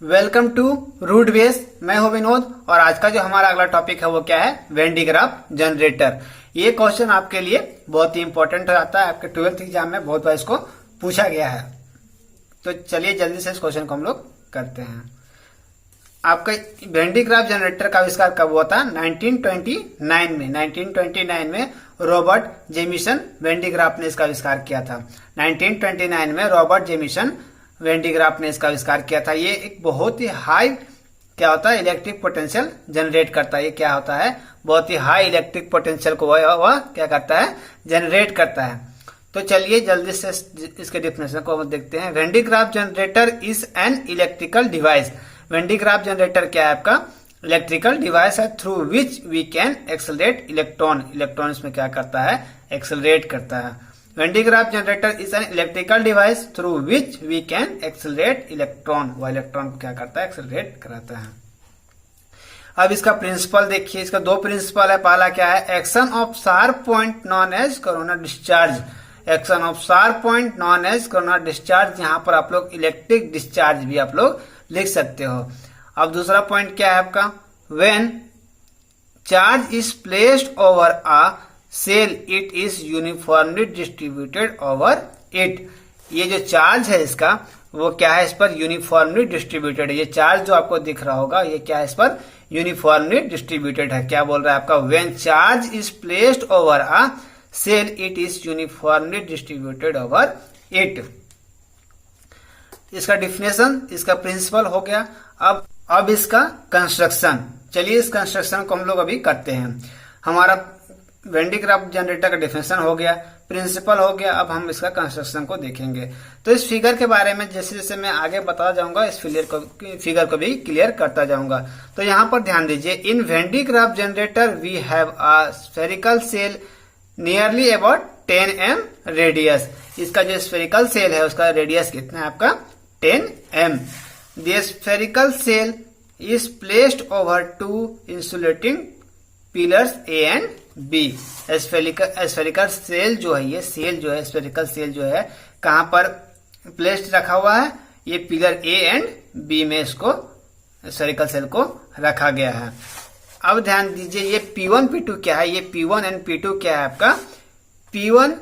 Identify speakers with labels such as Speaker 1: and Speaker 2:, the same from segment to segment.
Speaker 1: Welcome to root base. मैं हूं विनोद और आज का जो हमारा अगला टॉपिक है वो क्या है, वेन डायग्राफ जनरेटर। ये क्वेश्चन आपके लिए बहुत ही इंपॉर्टेंट हो जाता है, आपके 12th एग्जाम में बहुत बार इसको पूछा गया है। तो चलिए जल्दी से इस क्वेश्चन को हम लोग करते हैं। आपका वेन डायग्राफ जनरेटर का आविष्कार कब हुआ था? 1929 में। 1929 में रॉबर्ट जेमिसन वेन डायग्राफ ने इसका आविष्कार किया था। 1929 में रॉबर्ट जेमिसन वेन डायग्राफ ने इसका आविष्कार किया था। ये एक बहुत ही हाई क्या होता है, इलेक्ट्रिक पोटेंशियल जनरेट करता है। ये क्या होता है, बहुत ही हाई इलेक्ट्रिक पोटेंशियल को वह क्या करता है, जनरेट करता है। तो चलिए जल्दी से इसके डिफिनेशन को देखते हैं। Van de Graaff generator is an electrical device. Van de Graaff generator क्या है आपका? इलेक्ट्रिकल डिवाइस है through which we can accelerate electron. Electron इसमें क्या करता है, एक्सेलरेट करता है। Van de Graaff generator is an electrical device through which we can accelerate electron। वह इलेक्ट्रॉन को क्या करता है, एक्सेलरेट कराता है। अब इसका प्रिंसिपल देखिए, इसका दो प्रिंसिपल है। पहला क्या है, action of sharp point known as corona discharge. Action of sharp point known as corona discharge. यहाँ पर आप लोग इलेक्ट्रिक डिस्चार्ज भी आप लोग लिख सकते हो। अब दूसरा पॉइंट क्या है आपका, when charge is placed over a shell it is uniformly distributed over it. ये जो चार्ज है इसका वो क्या है, इस पर यूनिफॉर्मली डिस्ट्रीब्यूटेड है। ये चार्ज जो आपको दिख रहा होगा ये क्या है, इस पर यूनिफॉर्मली डिस्ट्रीब्यूटेड है। क्या बोल रहा है आपका, when charge is placed over a shell it is uniformly distributed over it. इसका डिफिनेशन, इसका प्रिंसिपल हो गया। अब इसका कंस्ट्रक्शन, चलिए इस कंस्ट्रक्शन को हम लोग अभी करते हैं। हमारा वेन डायग्राफ जनरेटर का डिफिनेशन हो गया, प्रिंसिपल हो गया। अब हम इसका कंस्ट्रक्शन को देखेंगे। तो इस फिगर के बारे में जैसे जैसे मैं आगे बताता जाऊंगा इस फिगर को भी क्लियर करता जाऊंगा। तो यहाँ पर ध्यान दीजिए, in Van de Graaff generator we have a spherical shell nearly about 10 m radius. इसका जो स्फेरिकल सेल है उसका रेडियस कितना है आपका, 10 m। The spherical shell is placed over two insulating pillars A and B. Spherical shell जो है, ये सेल जो है, स्फेरिकल सेल जो है कहां पर प्लेस्ड रखा हुआ है, ये पिलर ए एंड बी में इसको स्फेरिकल सेल को रखा गया है। अब ध्यान दीजिए, ये P1 P2 क्या है, ये P1 एंड P2 क्या है आपका, P1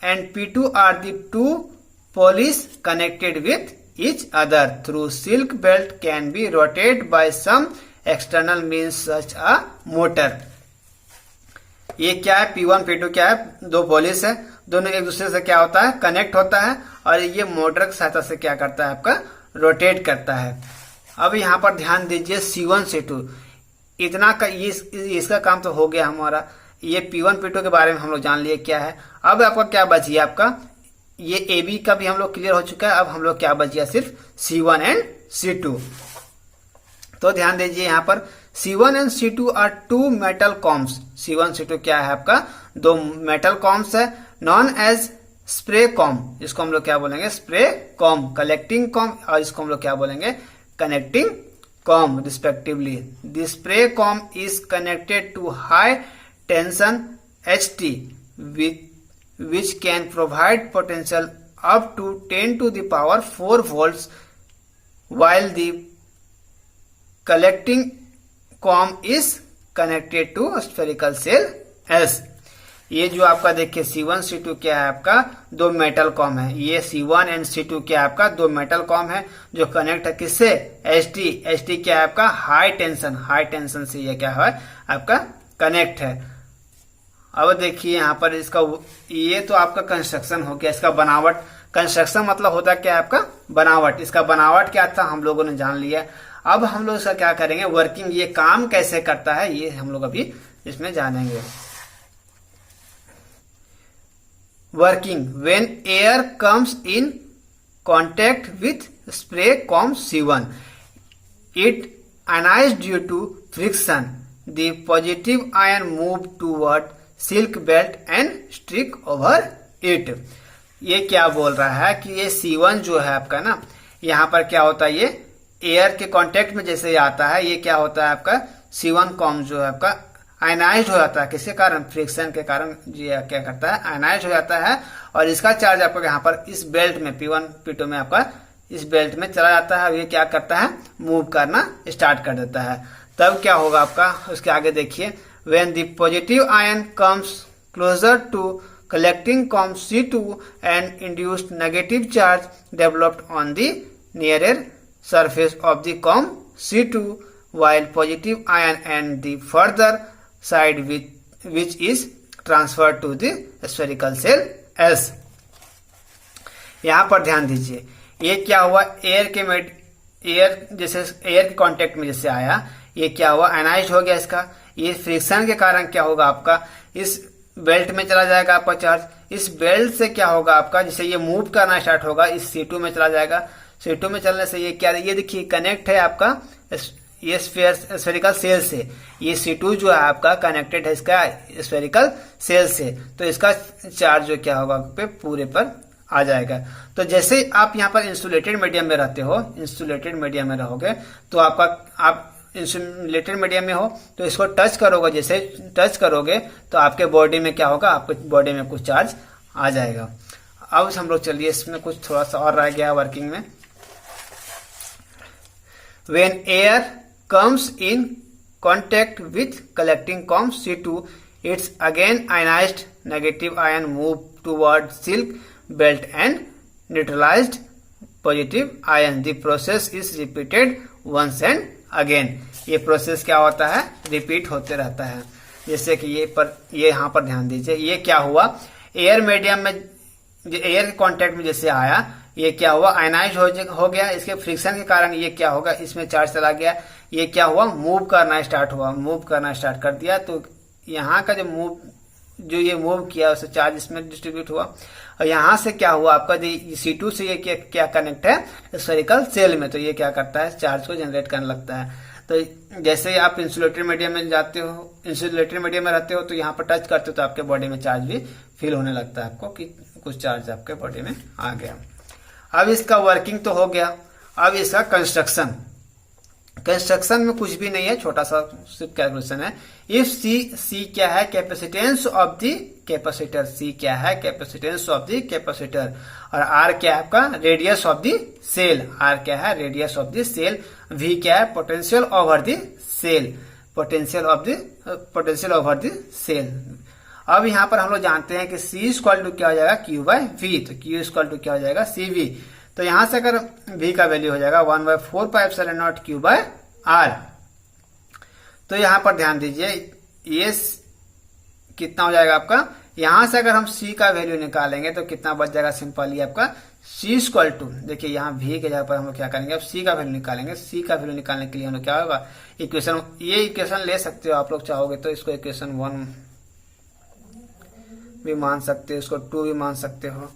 Speaker 1: and P2 are the two pulleys connected with each other through silk belt can be rotated by some external means such a motor। ये क्या है, P1 P2 क्या है, दो पोलिस है, दोनों एक दूसरे से क्या होता है, कनेक्ट होता है और ये मोटर की सहायता से क्या करता है आपका, रोटेट करता है। अब यहाँ पर ध्यान दीजिए, C1 C2 इतना का इसका काम तो हो गया हमारा। ये P1 P2 के बारे में हम लोग जान लिए क्या है। अब आपका क्या बच गया, आपका ये AB का भी हम लोग क्लियर हो चुका है। अब हम लोग क्या बच गया, सिर्फ C1 एंड C2। तो ध्यान दीजिए यहाँ पर C1 and C2 are two metal combs. C1 C2 क्या है आपका, दो मेटल कॉम्स है, नॉन एज स्प्रे कॉम। इसको हम लोग क्या बोलेंगे, स्प्रे कॉम, कलेक्टिंग कॉम, और इसको हम लोग क्या बोलेंगे, connecting comb respectively. The spray comb is connected to high tension HT which can provide potential up to 10 to the power 4 volts while the collecting comb is connected to spherical cell S। ये जो आपका देखिए C1 C2 क्या है आपका, दो metal com है। ये C1 एंड C2 क्या है आपका, दो मेटल कॉम है जो कनेक्ट है किससे, HT क्या है आपका, हाई टेंशन से ये क्या है आपका कनेक्ट है। अब देखिए यहाँ पर इसका, ये तो आपका कंस्ट्रक्शन हो गया। इसका बनावट, कंस्ट्रक्शन मतलब होता है क्या आपका, बनावट। इसका बनावट क्या था हम लोगों ने जान लिया। अब हम लोग इसका क्या करेंगे, वर्किंग, ये काम कैसे करता है ये हम लोग अभी इसमें जानेंगे। Working, when air comes in contact with spray comb C1 it ionise due to friction. The positive ion move toward silk belt and stick over it. ये क्या बोल रहा है कि ये C1 जो है आपका ना, यहाँ पर क्या होता है, ये एयर के कांटेक्ट में जैसे आता है, ये क्या होता है आपका C1 कॉम जो है आपका आयनाइज हो जाता है। किसके कारण, फ्रिक्शन के कारण ये क्या करता है, आयनाइज हो जाता है। और इसका चार्ज आपका यहाँ पर इस बेल्ट में P1 P2 में आपका इस बेल्ट में चला जाता है। ये क्या करता है, मूव करना स्टार्ट कर देता है। तब क्या होगा आपका, उसके आगे देखिए, when the positive ion comes closer to collecting COM C2 and induced negative charge developed on the nearer surface of the COM C2 while positive ion and the further side which is transferred to the spherical shell S। यहाँ पर ध्यान दीजिए, ये क्या हुआ, air के contact में जैसे आया, ये क्या हुआ, आयनाइज्ड हो गया इसका। ये फ्रिक्शन के कारण क्या होगा आपका, इस बेल्ट में चला जाएगा आपका चार्ज। इस बेल्ट से क्या होगा आपका, जैसे ये मूव करना स्टार्ट होगा, इस C2 में चला जाएगा। C2 में चलने से ये क्या, ये देखिए कनेक्ट है आपका ये स्फेरिकल सेल से। ये C2 जो है आपका कनेक्टेड है इसका स्फेरिकल सेल से, तो इसका चार्ज जो क्या होगा पे पूरे पर आ जाएगा। तो जैसे आप यहाँ पर इंसुलेटेड मीडियम में रहते हो, इंसुलेटेड मीडियम में रहोगे तो आप इंसुलेटेड मीडियम में हो तो इसको टच करोगे, जैसे टच करोगे तो आपके बॉडी में क्या होगा, आपके बॉडी में कुछ चार्ज आ जाएगा। अब हम लोग चलिए इसमें कुछ थोड़ा सा और रह गया वर्किंग में। When air comes in contact with collecting COM C2 it's again ionised negative ion move toward silk belt and neutralised positive ion. The process is repeated once and again. ये प्रोसेस क्या होता है, repeat होते रहता है। जैसे कि ये यहाँ पर ध्यान दीजिए, ये क्या हुआ, एयर मीडियम में एयर के कांटेक्ट में जैसे आया, ये क्या हुआ, आयनाइज हो गया। इसके फ्रिक्शन के कारण ये क्या होगा, इसमें चार्ज चला गया। ये क्या हुआ, मूव करना स्टार्ट हुआ, मूव करना स्टार्ट कर दिया। तो यहाँ का जो ये मूव किया उससे चार्ज इसमें डिस्ट्रीब्यूट हुआ। और यहाँ से क्या हुआ आपका, C2 से ये क्या कनेक्ट है स्फेरिकल सेल में, तो ये क्या करता है, चार्ज को जनरेट करने लगता है। तो जैसे आप इंसुलेटेड मीडियम में जाते हो, इंसुलेटेड मीडियम में रहते हो तो यहाँ पर टच करते हो तो आपके बॉडी में चार्ज भी फील होने लगता है आपको कि कुछ चार्ज आपके बॉडी में आ गया। अब इसका वर्किंग तो हो गया, अब इसका कंस्ट्रक्शन में कुछ भी नहीं है, छोटा सा सिर्फ कैलकुलेशन है। इफ सी क्या है, capacitance of the capacitor, C क्या है, कैपेसिटेंस ऑफ द कैपेसिटर, और आर क्या है आपका, radius of the shell, R क्या है, radius of the shell, V क्या है, potential over the shell, potential over the shell. अब यहाँ पर हम लोग जानते हैं कि C इक्वल टू क्या हो जाएगा, Q बाय V, तो Q इक्वल टू क्या हो जाएगा, CV। तो यहां से अगर V का वैल्यू हो जाएगा 1/4πε0 Q बाय R। तो यहां पर ध्यान दीजिए, ये कितना हो जाएगा आपका, यहां से अगर हम C का वैल्यू निकालेंगे तो कितना बच जाएगा, सिंपल ही आपका C इक्वल टू, देखिए यहाँ V के जगह पर हम लोग क्या करेंगे, अब C का वैल्यू निकालेंगे। C का वैल्यू निकालने के लिए हम लोग क्या होगा, इक्वेशन, ये इक्वेशन ले सकते हो आप लोग चाहोगे तो, इसको इक्वेशन 1 भी मान सकते हो, इसको 2 भी मान सकते हो।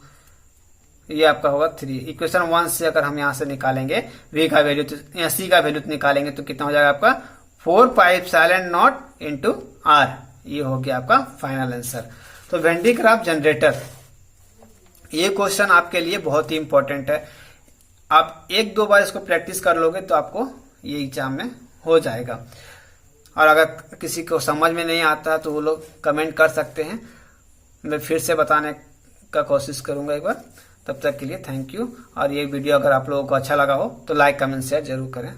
Speaker 1: ये आपका होगा 3। इक्वेशन 1 से अगर हम यहां से निकालेंगे V का वैल्यू, तो यहाँ C का वैल्यू निकालेंगे तो कितना हो जाएगा आपका 4πε0 इंटू R। ये हो गया आपका फाइनल आंसर। तो वेन डी ग्राफ जनरेटर, ये क्वेश्चन आपके लिए बहुत ही इंपॉर्टेंट है। आप 1-2 बार इसको प्रैक्टिस कर लोगे तो आपको ये एग्जाम में हो जाएगा। और अगर किसी को समझ में नहीं आता तो वो लोग कमेंट कर सकते हैं, मैं फिर से बताने का कोशिश करूंगा एक बार। तब तक के लिए थैंक यू। और ये वीडियो अगर आप लोगों को अच्छा लगा हो तो लाइक कमेंट शेयर जरूर करें।